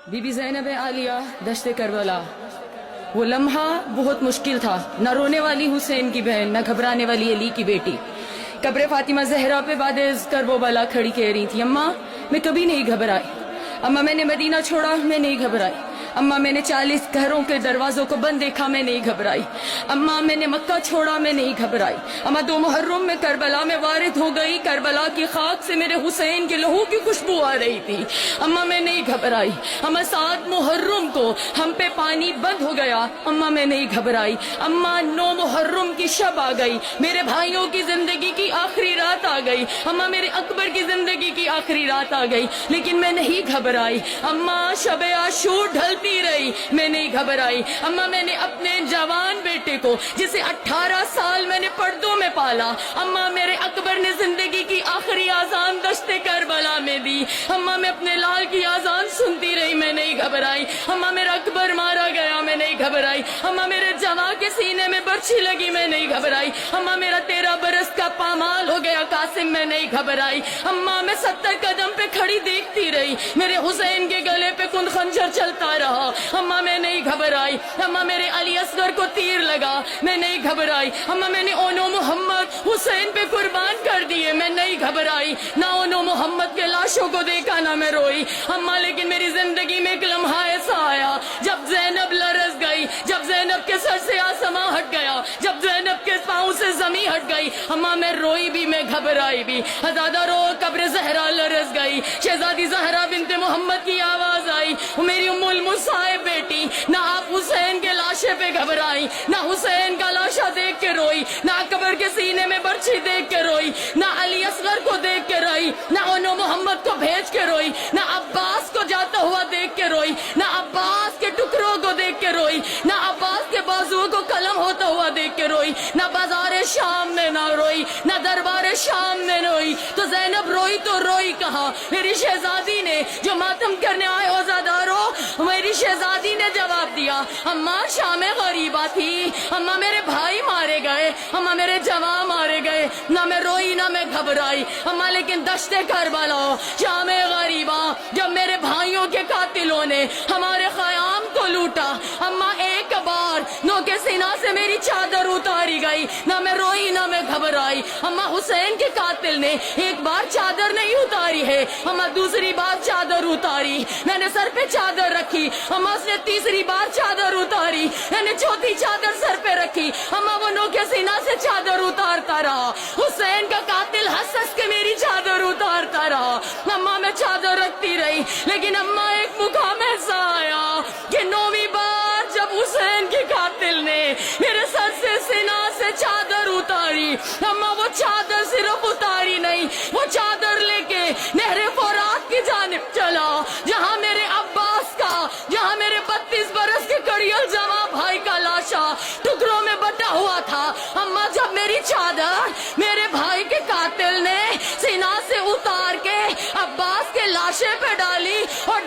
Be be زینب عالیہ دشت کربلا، وہ لمحہ بہت مشکل تھا، نہ رونے والی حسین کی بہن، نہ گھبرانے والی علی کی بیٹی قبر فاطمہ زہرا پہ بعد کرب و بلا کھڑی کہہ رہی تھی، اماں میں کبھی نہیں گھبرائی، اماں میں نے مدینہ چھوڑا میں نہیں گھبرائی، اماں میں نے 40 گھروں کے دروازوں کو بند دیکھا میں نہیں گھبرائی، اماں میں نے مکہ چھوڑا میں نہیں گھبرائی، اماں 2 محرم میں کربلا میں وارد ہو گئی، کربلا کی خاک سے میرے حسین کے لہو کی خوشبو آ رہی تھی، اماں میں نہیں گھبرائی، اماں 7 محرم کو ہم پہ پانی بند ہو گیا، اماں میں نہیں گھبرائی، اماں 9 محرم کی شب آ گئی، میرے بھائیوں کی زندگی کی آخری رات آ گئی، اماں میرے اکبر کی زندگی کی آخری رات آ گئی، لیکن میں نہیں گھبرائی، اماں شب عاشور ڈھلتی رہی میں نہیں گھبرائی، اماں میں نے اپنے جوان بیٹے کو جسے 18 سال میں نے پردوں میں پالا، اماں میرے اکبر نے زندگی کی آخری آذان دشت کربلا میں دی، اماں میں اپنے لال کی آذان سنتی رہی میں نہیں گھبرائی، اماں میرا اکبر مارا گیا میں نہیں گھبرائی، اماں میرے جواں کے سینے میں برچھی لگی میں نہیں گھبرائی، اماں میرا 13 برس کا پامال ہو گیا قاسم میں نہیں گھبرائی، اماں میں 70 قدم پہ کھڑی دیکھتی رہی میرے حسین کے گلے پہ کن خنجر چلتا رہا، اماں میں نہیں گھبرائی، اماں میرے علی اصغر کو تیر لگا میں نہیں گھبرائی، اماں میں نے اونو محمد حسین پہ قربان کر دیے میں نہیں گھبرائی، نہ اونو محمد کے لاشوں کو دیکھا نہ میں روئی، اماں لیکن میری زندگی میں ایک لمحہ ایسا آیا جب زینب لرز گئی، جب زینب کے سر سے آسماں ہٹ گیا، جب زینب کے پاؤں سے زمین ہٹ گئی، اماں میں روئی بھی میں گھبرائی بھی، ہزادہ رو قبر زہرا لرز گئی، شہزادی زہرا بنت محمد کی آواز آئی، میری ام المصائب بیٹی، نہ آپ حسین کے لاشے پہ گھبرائی، نہ حسین کا لاشا دیکھ کے روئی، نہ قبر کے سینے میں برچھی دیکھ کے روئی، نہ علی اصغر کو دیکھ کے روئی، نہ انو محمد کو بھیج کے روئی، نہ عباس کو جاتا ہوا دیکھ کے روئی، نہ عباس کے ٹکڑوں کو دیکھ کے روئی، نہ عباس کے بازو کو قلم ہوتا ہوا دیکھ کے روئی، نہ بازار شام میں نہ روئی، نہ دربار شام میں روئی، تو زینب روئی تو روئی کہاں؟ میری شہزادی نے جو ماتم کرنے آئے عزادارو، میری شہزادی نے جواب دیا، اماں شام غریبہ تھی، اماں میرے بھائی مارے گئے، اماں میرے جوان مارے گئے، نہ میں روئی نہ میں گھبرائی، اماں لیکن دشت کربلا شام غریبہ جب میرے بھائیوں کے قاتلوں نے ہمارے خیام کو لوٹا، اماں ایک بار نو کے سینہ سے میری چادر اتاری گئی، نہ میں روئی نہ میں گھبرائی، اماں حسین کے قاتل نے ایک بار چادر نہیں اتاری ہے، اماں دوسری بار چادر اتاری، میں نے سر پہ چادر رکھی، اماں اس نے تیسری بار چادر اتاری، میں نے چوتھی چادر سر پہ رکھی، اماں وہ نو کے سینہ سے چادر اتارتا رہا، حسین کا قاتل ہنس ہنس کے میری چادر اتارتا رہا، اماں میں چادر رکھتی رہی، لیکن اماں ایک مقام ایسا آیا کہ 9ویں بار جب حسین کے قاتل نے میرے سر سے سینہ سے چادر اتاری، اماں وہ چادر صرف اتاری نہیں، وہ چادر لے کے نہر فرات کی جانب چلا، جہاں میرے عباس کا، جہاں میرے 32 برس کے کڑیل جواں بھائی کا لاشا ٹکڑوں میں بٹا ہوا تھا، اماں جب میری چادر میرے بھائی کے قاتل نے سینہ سے اتار کے عباس کے لاشے پہ ڈالی اور